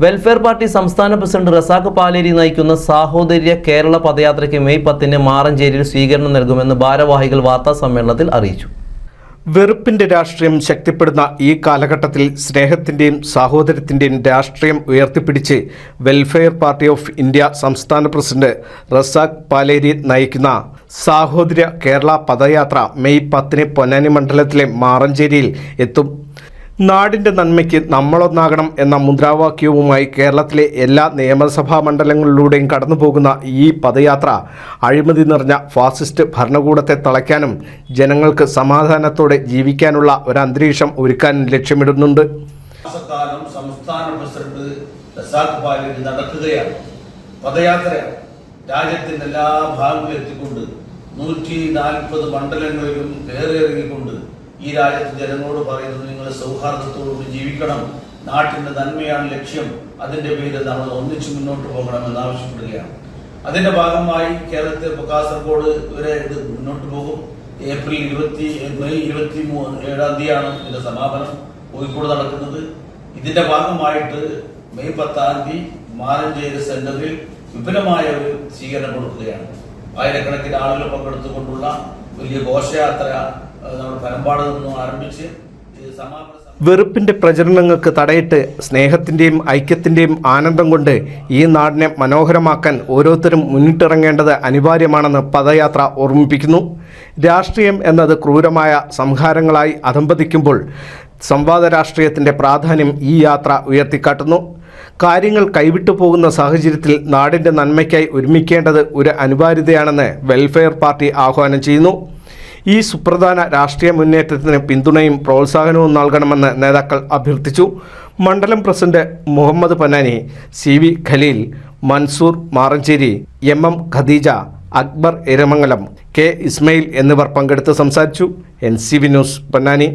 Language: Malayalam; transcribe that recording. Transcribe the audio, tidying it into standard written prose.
വെൽഫെയർ പാർട്ടി സംസ്ഥാന പ്രസിഡന്റ് റസാഖ് പാലേരി നയിക്കുന്ന സാഹോദര്യ കേരള പദയാത്രയ്ക്ക് മെയ് 10 മാറഞ്ചേരിയിൽ സ്വീകരണം നൽകുമെന്ന് ഭാരവാഹികൾ വാർത്താസമ്മേളനത്തിൽ അറിയിച്ചു. വെറുപ്പിന്റെ രാഷ്ട്രീയം ശക്തിപ്പെടുന്ന ഈ കാലഘട്ടത്തിൽ സ്നേഹത്തിന്റെയും സാഹോദര്യത്തിന്റെയും രാഷ്ട്രീയം ഉയർത്തിപ്പിടിച്ച് വെൽഫെയർ പാർട്ടി ഓഫ് ഇന്ത്യ സംസ്ഥാന പ്രസിഡന്റ് റസാഖ് പാലേരി നയിക്കുന്ന സാഹോദര്യ കേരള പദയാത്ര മെയ് 10 പൊന്നാനി മണ്ഡലത്തിലെ മാറഞ്ചേരിയിൽ എത്തും. നാടിൻ്റെ നന്മയ്ക്ക് നമ്മളൊന്നാകണം എന്ന മുദ്രാവാക്യവുമായി കേരളത്തിലെ എല്ലാ നിയമസഭാ മണ്ഡലങ്ങളിലൂടെയും കടന്നുപോകുന്ന ഈ പദയാത്ര അഴിമതി നിറഞ്ഞ ഫാസിസ്റ്റ് ഭരണകൂടത്തെ തളയ്ക്കാനും ജനങ്ങൾക്ക് സമാധാനത്തോടെ ജീവിക്കാനുള്ള ഒരു അന്തരീക്ഷം ഒരുക്കാനും ലക്ഷ്യമിടുന്നുണ്ട്. സംസ്ഥാന പ്രസിഡന്റ് റസാഖ് പാലേരി നടക്കുകയാണ്. പദയാത്രയാണ്. രാജ്യത്തിന്റെ എല്ലാ ഭാഗങ്ങളിലും എത്തിക്കൊണ്ട് 140 മണ്ഡലങ്ങളിലും കയറിയിറങ്ങിക്കൊണ്ട് ഈ രാജ്യത്തെ ജനങ്ങളോട് പറയുന്നത് നിങ്ങൾ സൗഹാർദ്ദത്തോടുകൂടി ജീവിക്കണം, നാട്ടിന്റെ നന്മയാണ് ലക്ഷ്യം, അതിന്റെ പേരിൽ നമ്മൾ ഒന്നിച്ചു മുന്നോട്ട് പോകണമെന്ന് ആവശ്യപ്പെടുകയാണ്. അതിന്റെ ഭാഗമായി കേരളത്തിൽ കാസർഗോഡ് വരെ ഇത് മുന്നോട്ട് പോകും. മെയ് 27 തീയതിയാണ് ഇതിന്റെ സമാപനം കോഴിക്കോട് നടക്കുന്നത്. ഇതിന്റെ ഭാഗമായിട്ട് മെയ് 10 മാറഞ്ചേരി സെന്ററിൽ വിപുലമായ ഒരു സ്വീകരണം കൊടുക്കുകയാണ്. ആയിരക്കണക്കിന് ആളുകൾ പങ്കെടുത്തുകൊണ്ടുള്ള വലിയ ഘോഷയാത്ര പരമ്പാട് നിന്നും ആരംഭിച്ച് സമാപന വെറുപ്പിന്റെ പ്രചരണങ്ങൾക്ക് തടയിട്ട് സ്നേഹത്തിന്റെയും ഐക്യത്തിന്റെയും ആനന്ദം കൊണ്ട് ഈ നാടിനെ മനോഹരമാക്കാൻ ഓരോരുത്തരും മുന്നിട്ടിറങ്ങേണ്ടത് അനിവാര്യമാണെന്ന് പദയാത്ര ഓർമ്മിപ്പിക്കുന്നു. രാഷ്ട്രീയം എന്നത് ക്രൂരമായ സംഹാരങ്ങളായി അധംപതിക്കുമ്പോൾ സംവാദ രാഷ്ട്രീയത്തിന്റെ പ്രാധാന്യം ഈ യാത്ര ഉയർത്തിക്കാട്ടുന്നു. കാര്യങ്ങൾ കൈവിട്ടു പോകുന്ന സാഹചര്യത്തിൽ നാടിന്റെ നന്മയ്ക്കായി ഒരുമിക്കേണ്ടത് ഒരു അനിവാര്യതയാണെന്ന് വെൽഫെയർ പാർട്ടി ആഹ്വാനം ചെയ്യുന്നു. ഈ സുപ്രധാന രാഷ്ട്രീയ മുന്നേറ്റത്തിന് പിന്തുണയും പ്രോത്സാഹനവും നൽകണമെന്ന് നേതാക്കൾ അഭ്യർത്ഥിച്ചു. മണ്ഡലം president Muhammad Ponnani, CV Khaleel, Mansoor Maranchery, MM Khadeeja, Akbar Eramangalam, K Ismail എന്നിവർ പങ്കെടുത്ത് സംസാരിച്ചു. NCV news Ponnani.